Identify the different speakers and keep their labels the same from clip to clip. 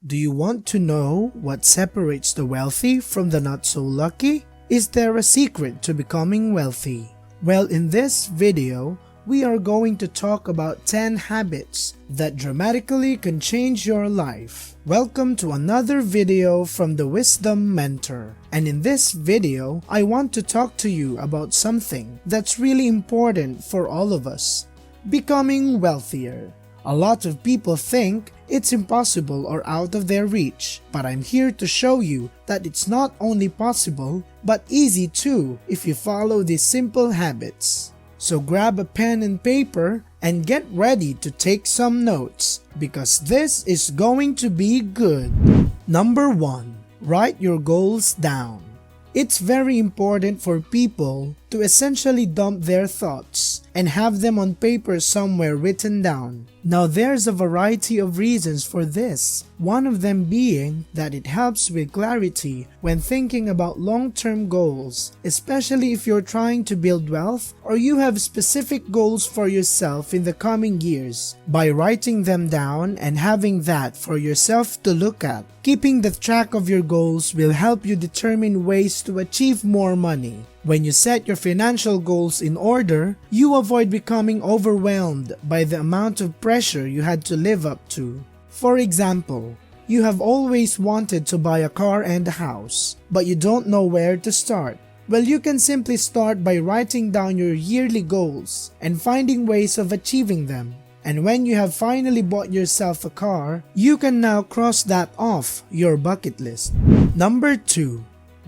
Speaker 1: Do you want to know what separates the wealthy from the not so lucky? Is there a secret to becoming wealthy? Well, in this video, we are going to talk about 10 habits that dramatically can change your life. Welcome to another video from the Wisdom Mentor. And in this video, I want to talk to you about something that's really important for all of us: becoming wealthier. A lot of people think it's impossible or out of their reach, but I'm here to show you that it's not only possible, but easy too if you follow these simple habits. So grab a pen and paper and get ready to take some notes, because this is going to be good. Number 1. Write your goals down. It's very important for people to essentially dump their thoughts and have them on paper somewhere written down. Now, there's a variety of reasons for this, one of them being that it helps with clarity when thinking about long-term goals, especially if you're trying to build wealth or you have specific goals for yourself in the coming years. By writing them down and having that for yourself to look at, keeping the track of your goals will help you determine ways to achieve more money. When you set your financial goals in order, you avoid becoming overwhelmed by the amount of pressure you had to live up to. For example, you have always wanted to buy a car and a house, but you don't know where to start. Well, you can simply start by writing down your yearly goals and finding ways of achieving them. And when you have finally bought yourself a car, you can now cross that off your bucket list. Number 2.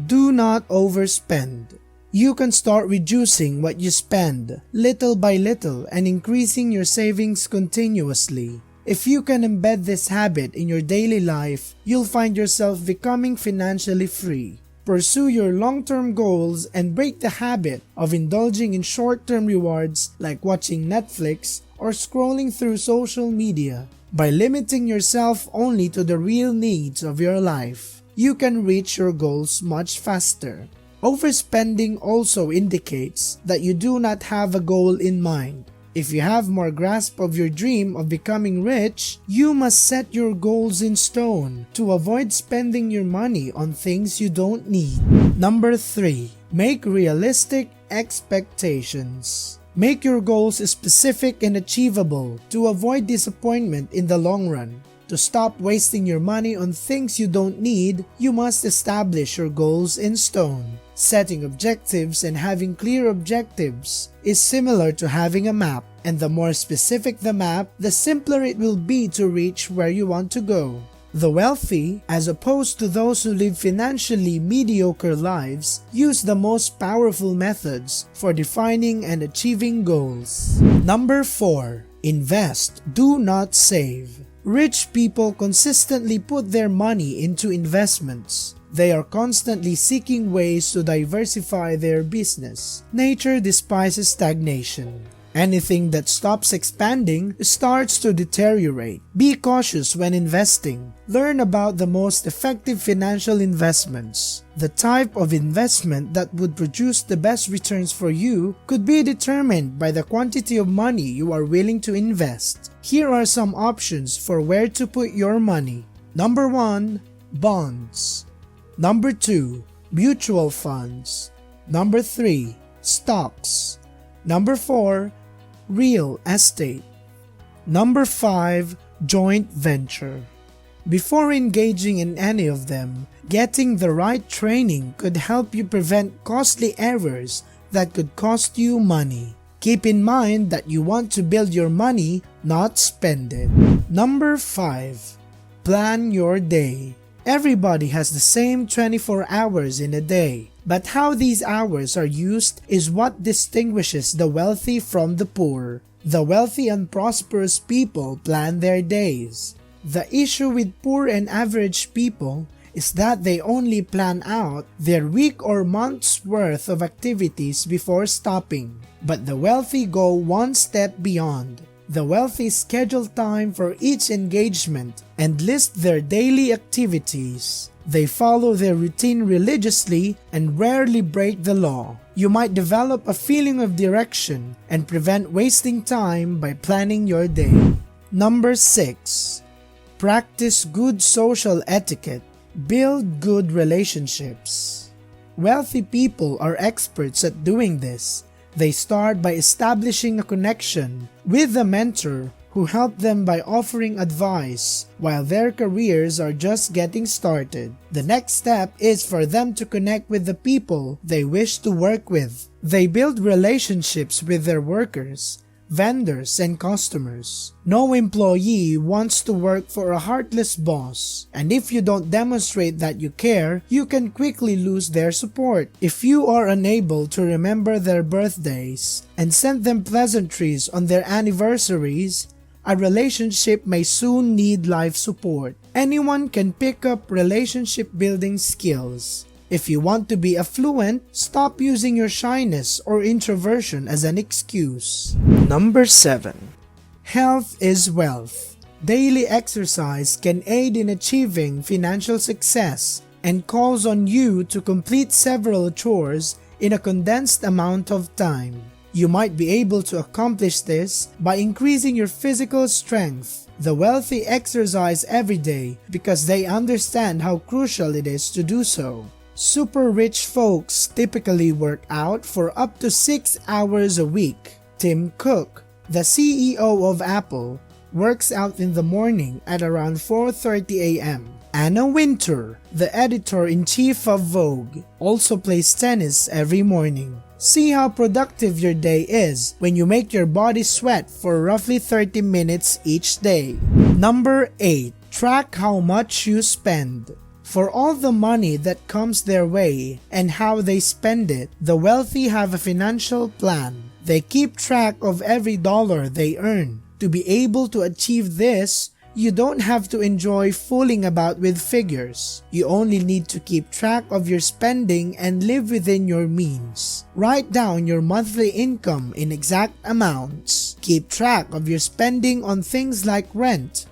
Speaker 1: Do not overspend. You can start reducing what you spend little by little and increasing your savings continuously. If you can embed this habit in your daily life, you'll find yourself becoming financially free. Pursue your long-term goals and break the habit of indulging in short-term rewards like watching Netflix or scrolling through social media. By limiting yourself only to the real needs of your life, you can reach your goals much faster. Overspending also indicates that you do not have a goal in mind. If you have more grasp of your dream of becoming rich, you must set your goals in stone to avoid spending your money on things you don't need. Number 3. Make realistic expectations. Make your goals specific and achievable to avoid disappointment in the long run. To stop wasting your money on things you don't need, you must establish your goals in stone. Setting objectives and having clear objectives is similar to having a map, and the more specific the map, the simpler it will be to reach where you want to go. The wealthy, as opposed to those who live financially mediocre lives, use the most powerful methods for defining and achieving goals. Number 4. Invest. Do not save. Rich people consistently put their money into investments. They are constantly seeking ways to diversify their business. Nature despises stagnation. Anything that stops expanding starts to deteriorate. Be cautious when investing. Learn about the most effective financial investments. The type of investment that would produce the best returns for you could be determined by the quantity of money you are willing to invest. Here are some options for where to put your money. Number 1. Bonds. Number 2. Mutual funds. Number 3. Stocks. Number 4. Real estate. Number 5. Joint venture. Before engaging in any of them, getting the right training could help you prevent costly errors that could cost you money. Keep in mind that you want to build your money, not spend it. Number 5. Plan your day. Everybody has the same 24 hours in a day, but how these hours are used is what distinguishes the wealthy from the poor. The wealthy and prosperous people plan their days. The issue with poor and average people is that they only plan out their week or month's worth of activities before stopping. But the wealthy go one step beyond. The wealthy schedule time for each engagement and list their daily activities. They follow their routine religiously and rarely break the law. You might develop a feeling of direction and prevent wasting time by planning your day. Number 6. Practice good social etiquette. Build good relationships. Wealthy people are experts at doing this. They start by establishing a connection with a mentor who helped them by offering advice while their careers are just getting started. The next step is for them to connect with the people they wish to work with. They build relationships with their workers, vendors, and customers. No employee wants to work for a heartless boss, and if you don't demonstrate that you care, you can quickly lose their support. If you are unable to remember their birthdays and send them pleasantries on their anniversaries, a relationship may soon need life support. Anyone can pick up relationship building skills. If you want to be affluent, stop using your shyness or introversion as an excuse. Number 7. Health is wealth. Daily exercise can aid in achieving financial success and calls on you to complete several chores in a condensed amount of time. You might be able to accomplish this by increasing your physical strength. The wealthy exercise every day because they understand how crucial it is to do so. Super rich folks typically work out for up to 6 hours a week. Tim Cook, the CEO of Apple, works out in the morning at around 4:30 a.m. Anna Wintour, the editor-in-chief of Vogue, also plays tennis every morning. See how productive your day is when you make your body sweat for roughly 30 minutes each day. Number 8. Track how much you spend. For all the money that comes their way and how they spend it, the wealthy have a financial plan. They keep track of every dollar they earn. To be able to achieve this, you don't have to enjoy fooling about with figures. You only need to keep track of your spending and live within your means. Write down your monthly income in exact amounts. Keep track of your spending on things like rent,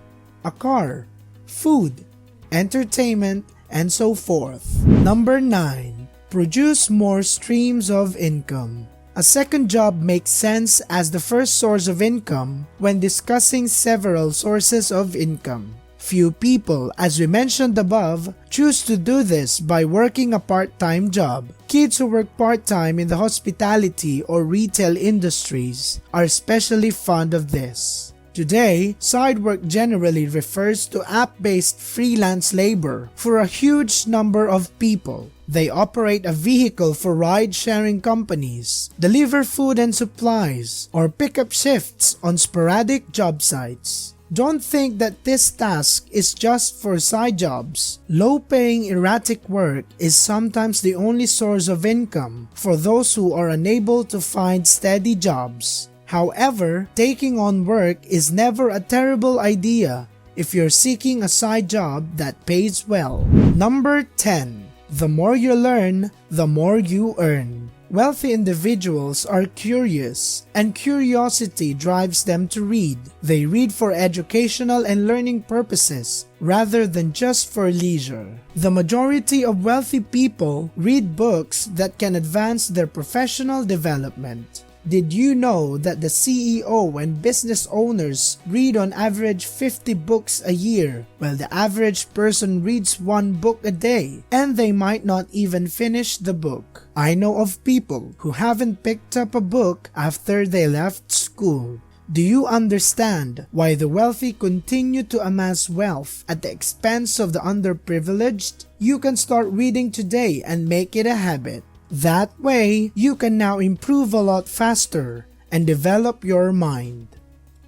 Speaker 1: a car, food, entertainment, and so forth. Number 9. Produce more streams of income. A second job makes sense as the first source of income when discussing several sources of income. Few people, as we mentioned above, choose to do this by working a part-time job. Kids who work part-time in the hospitality or retail industries are especially fond of this. Today, side work generally refers to app-based freelance labor for a huge number of people. They operate a vehicle for ride-sharing companies, deliver food and supplies, or pick up shifts on sporadic job sites. Don't think that this task is just for side jobs. Low-paying erratic work is sometimes the only source of income for those who are unable to find steady jobs. However, taking on work is never a terrible idea if you're seeking a side job that pays well. Number 10. The more you learn, the more you earn. Wealthy individuals are curious, and curiosity drives them to read. They read for educational and learning purposes, rather than just for leisure. The majority of wealthy people read books that can advance their professional development. Did you know that the CEO and business owners read on average 50 books a year, while the average person reads 1 book a day, and they might not even finish the book? I know of people who haven't picked up a book after they left school. Do you understand why the wealthy continue to amass wealth at the expense of the underprivileged? You can start reading today and make it a habit. That way, you can now improve a lot faster and develop your mind.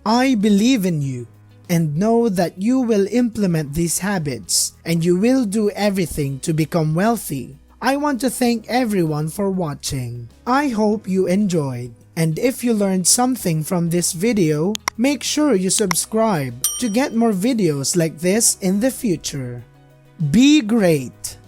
Speaker 1: I believe in you and know that you will implement these habits and you will do everything to become wealthy. I want to thank everyone for watching. I hope you enjoyed. And if you learned something from this video, make sure you subscribe to get more videos like this in the future. Be great!